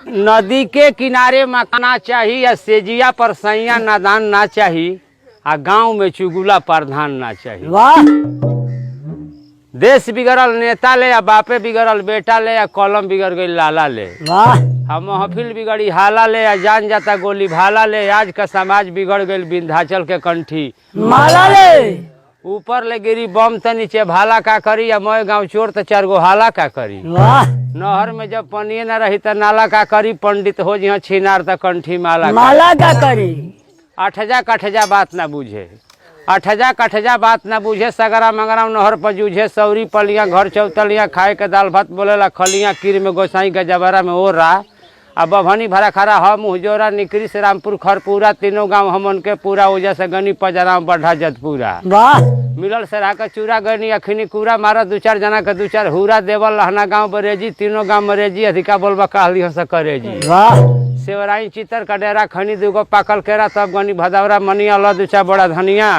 नदी के किनारे मकाना चाहिए या सेजिया पर सैया नादान ना चाहिए आ गांव में चुगुला प्रधान ना चाहिए। वाह देश बिगड़ल नेता ले या बापे बिगड़ल बेटा ले या कलम बिगड़ गई लाला ले। वाह हम महफिल बिगड़ी हाला ले या जान जाता गोली भाला ले। आज का समाज बिगड़ गई विंध्याचल के कंठी माला ले। ऊपर ले गिरी बम त नीचे भाला का करी या मोय गांव चोर त 4 गो हाला का करी। वाह नहर में जब पानी न रही त नाला का करी। पंडित हो जी छिनार त कंठी माला माला का करी। अठजा कठजा बात ना बुझे। अठजा कठजा बात ना बुझे। सगरा मंगरा नहर पर जूझे। सौरी पलिया घर चौतलिया खाए के दाल भात बोलेला खलिया। कीर में गोसाई के जबरा में ओरा अब बभनी भरा खरा हम मुहजोरा निकरी से रामपुर खरपूरा। तीनों गांव हमन के पूरा ओजा से गनी पजरा बढ़ा जतपूरा। वाह मिलल सरा का चूरा गनी अखनी कूरा मारा 2-4 जना के 2-4 हुरा देवल लहना गांव बरेजी। तीनों गांव मरेजी अधिका बोलबा कहली हंस करेजी। वाह सेवराई चितर का डेरा खनी 2 गो पाकल केरा। तब गनी भदौरा मनिया ल 2-4 बड़ा धनिया।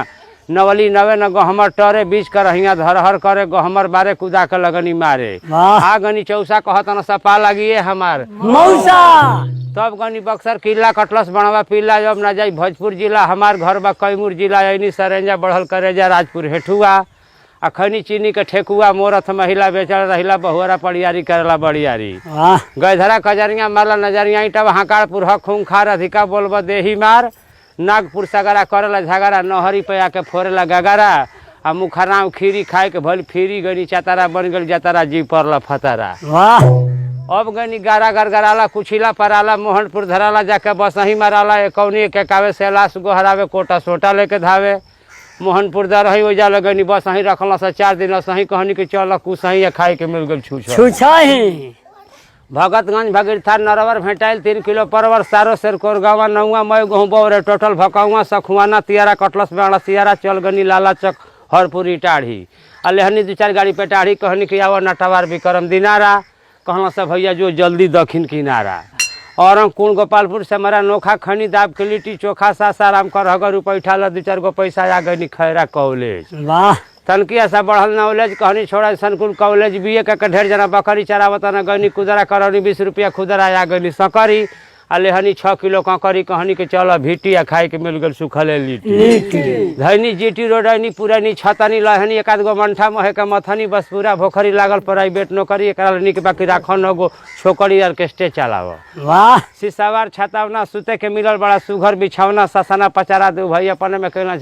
नवली नवे न गहमर टरे बीच कर रहिया धरहर करे। गहमर बारे कुदा के लगनी मारे। वाह आ गनी चौसा कहत न सपा लगिए हमार मौसा। तब गनी बक्सर किला कटलस बनवा पीला। जब ना जाई भोजपुर जिला हमार घर बा कैमूर जिला। ऐनी सरेंजा बढ़ल करेजा राजपुर हेठुआ। अखनी चीनी के ठेकुआ मोरथ महिला बेचल रहिला। बहुरा पड़ियारी करेला बड़ियारी। वाह गैधरा कजरिया मारला नजरिया ईटब हाकाड़पुर खूंखार अधिका बोलब देही मार। नागपुर सगरा करेला झगड़ा। नहरी पे आके फोरेला गगरा। आ मुखराम खीरी खाए के भल फिरी गनी चातारा बन गल जतारा जी परला फतारा। वाह अब गनी गारा गरगराला कुछिला पराला। मोहनपुर धराला जाके बसही माराला। एकौनी के कावे सेलास गोहरावे कोटा सोटा लेके धावे। मोहनपुर दर रही ओजा लगनी बसही रखला से 4 दिन सही कहनी के चल कुसही खाए के मिल गल छूछ छुछाही। भगतगंज भगीरथा नरवर भेटाइल 3 किलो परवर। सारो सेर कोरगावा नौवा मय गहूँ बौरे टोटल भकाउआ सखुआना तियारा कटलस बेड़ा सियारा। चल गनी लाला चक हरपुरी टाढ़ी। अलेहनी 2-4 गाड़ी पे टाढ़ी कहनी कि आवा नटवार विक्रम दिनारा। कहला से भैया जो जल्दी दक्षिण किनारा। और कुण गोपालपुर से हमारा नोखा खनी दाब के लिट्टी चोखा सासाराम कर हगर पैठा ल 2-4 गो पैसा आ गनी खैरा कॉलेज। वाह तनकिया सा बढ़ल नॉलेज कहनी छोड़ा सनकुल कॉलेज। बीए का ढेर जना बकरी चरावत न गनी कुदरा करौनी 20 रुपया खुदरा आ गनी सकरी। अलेहनी 6 किलो ककरी कहनी के चल भीटी आ खाए के मिल गल सुखले लिट्टी। धैनी जीटी रोडनी पुरानी छतनी लहनी 1-2 गो मंठा महे के मथनी बस पूरा भोखरी लागल प्राइवेट नौकरी। एकरा निक बाकी राखो 9 गो छोकरी ऑर्केस्ट्रे चलाव। वाह सिसावार छतावना सुते के मिलल बड़ा सुघर बिछावना। ससना पचारा दू भाई अपने में कहना